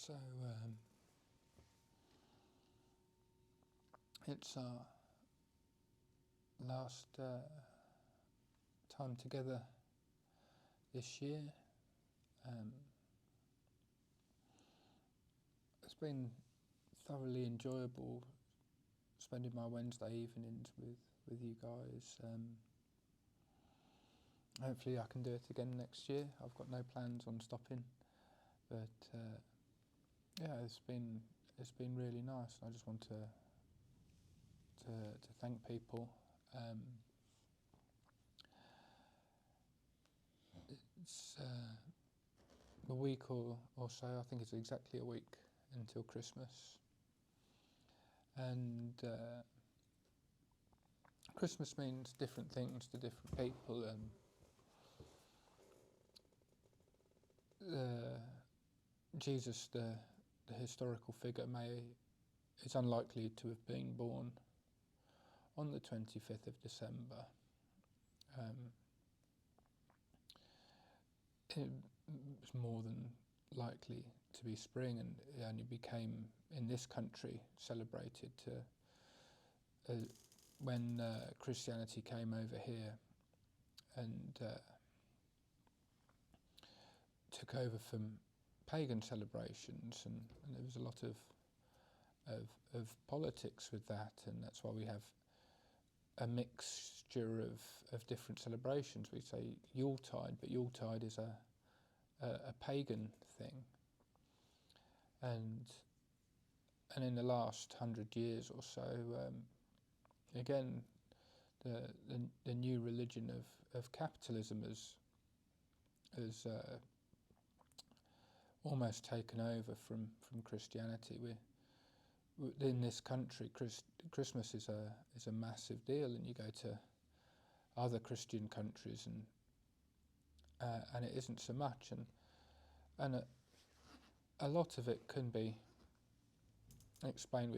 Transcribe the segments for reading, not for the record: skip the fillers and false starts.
So it's our last time together this year. It's been thoroughly enjoyable spending my Wednesday evenings with you guys. Hopefully I can do it again next year. I've got no plans on stopping, but yeah, it's been really nice. I just want to thank people. It's a week or so. I think it's exactly a week until Christmas, and Christmas means different things to different people, and Jesus, the historical figure, is unlikely to have been born on the 25th of December. It's more than likely to be spring, and it only became, in this country, celebrated when Christianity came over here and took over from pagan celebrations, and there was a lot of politics with that, and that's why we have a mixture of different celebrations. We say Yuletide, but Yuletide is a pagan thing, and in the last 100 years or so, again, the new religion of capitalism has almost taken over from Christianity. In this country, Christmas is a massive deal, and you go to other Christian countries and it isn't so much, and a lot of it can be explained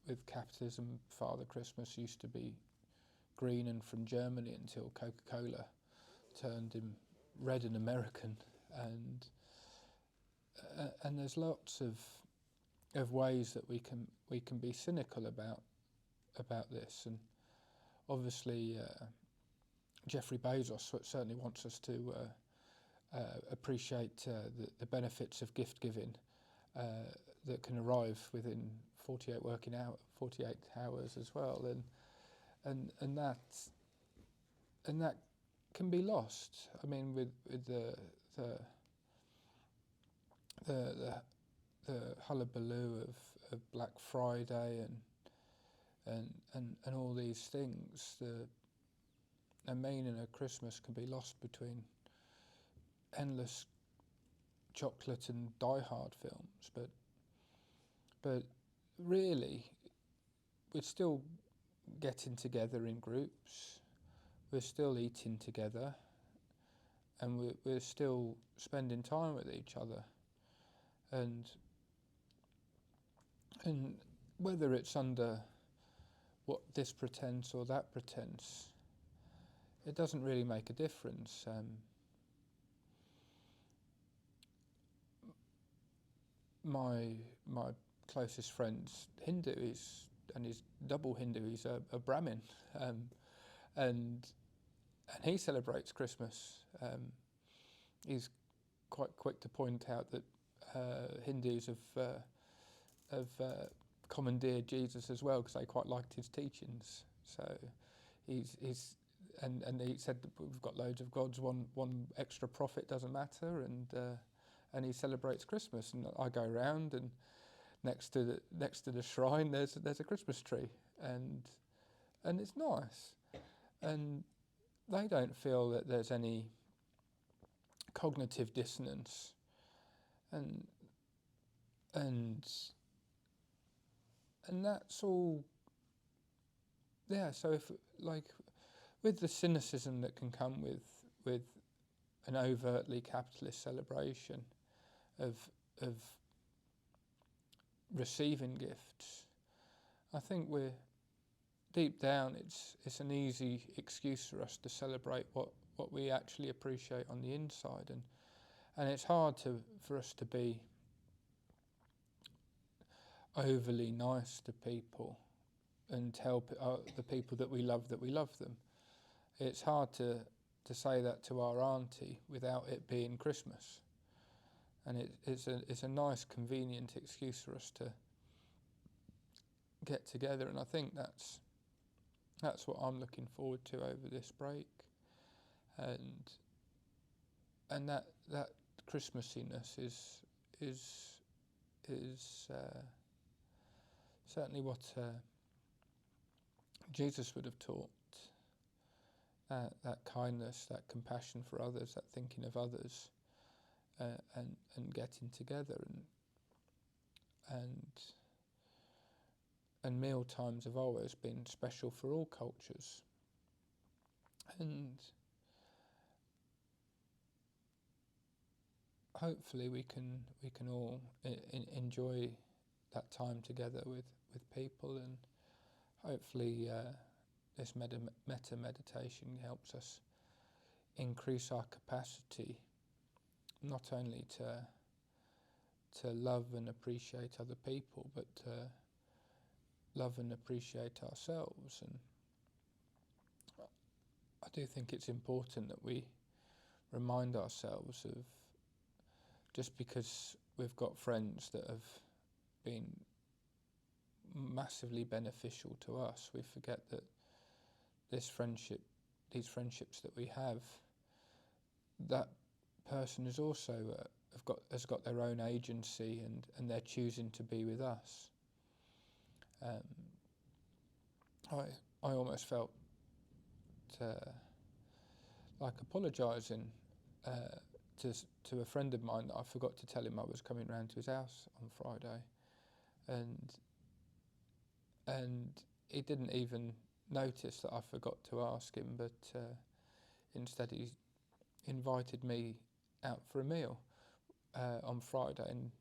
with capitalism. Father Christmas used to be green and from Germany until Coca-Cola turned him red and American, and there's lots of ways that we can be cynical about this, and obviously Jeffrey Bezos certainly wants us to appreciate the benefits of gift giving that can arrive within 48 hours as well, and that can be lost. I mean, with the hullabaloo of Black Friday and all these things, the meaning of Christmas can be lost between endless chocolate and Die Hard films, but really we're still getting together in groups, we're still eating together, and we're still spending time with each other, and whether it's under what this pretense or that pretense, it doesn't really make a difference. My closest friend's Hindu, and he's double Hindu. He's a Brahmin, and he celebrates Christmas. He's quite quick to point out that Hindus have commandeered Jesus as well, because they quite liked his teachings. So he's and he said that we've got loads of gods. One extra prophet doesn't matter, and he celebrates Christmas. And I go around, and next to the shrine there's a Christmas tree, and it's nice, and they don't feel that there's any cognitive dissonance, and that's all. Yeah, so if, like, with the cynicism that can come with an overtly capitalist celebration of receiving gifts, I think we're deep down, it's an easy excuse for us to celebrate what we actually appreciate on the inside, and it's hard for us to be overly nice to people and tell the people that we love them. It's hard to say that to our auntie without it being Christmas, and it's a nice convenient excuse for us to get together, and I think that's what I'm looking forward to over this break, and that Christmassiness is certainly what Jesus would have taught. That kindness, that compassion for others, that thinking of others, and getting together, and meal times have always been special for all cultures, and hopefully we can all enjoy that time together with people, and hopefully this meta meditation helps us increase our capacity not only to love and appreciate other people, but to love and appreciate ourselves. And I do think it's important that we remind ourselves of, just because we've got friends that have been massively beneficial to us, we forget that these friendships that we have, that person is also has got their own agency, and they're choosing to be with us. I almost felt like apologising to a friend of mine that I forgot to tell him I was coming round to his house on Friday, and he didn't even notice that I forgot to ask him, but instead he invited me out for a meal on Friday, and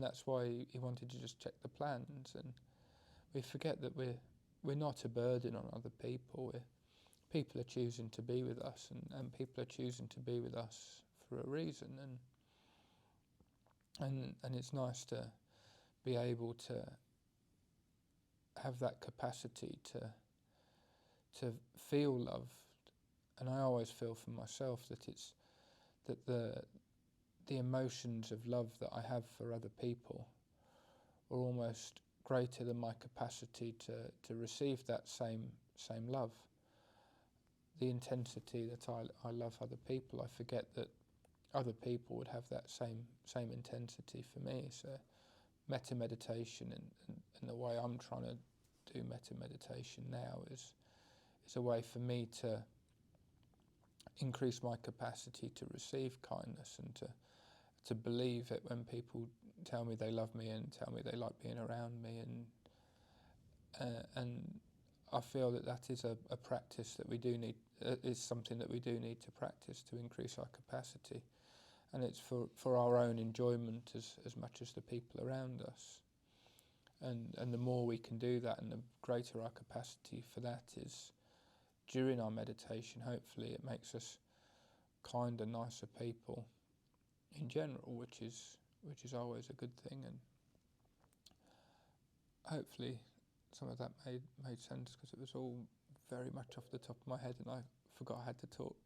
that's why he wanted to just check the plans. And we forget that we're not a burden on other people. People are choosing to be with us, and people are choosing to be with us for a reason, and it's nice to be able to have that capacity to feel loved. And I always feel for myself that the emotions of love that I have for other people are almost greater than my capacity to receive that same love. The intensity that I love other people, I forget that other people would have that same intensity for me. So metta meditation and the way I'm trying to do metta meditation now is a way for me to increase my capacity to receive kindness, and to believe it when people tell me they love me and tell me they like being around me, and I feel that is a practice that we do need, is something that we do need to practice to increase our capacity, and it's for our own enjoyment as much as the people around us, and the more we can do that, and the greater our capacity for that is during our meditation, hopefully it makes us kinder, nicer people in general, which is always a good thing. And hopefully some of that made sense, because it was all very much off the top of my head, and I forgot I had to talk.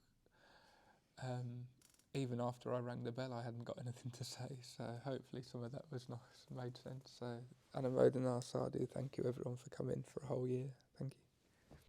Even after I rang the bell, I hadn't got anything to say, so hopefully some of that was nice and made sense. So, Anamodana Sadhu, thank you everyone for coming for a whole year. Thank you.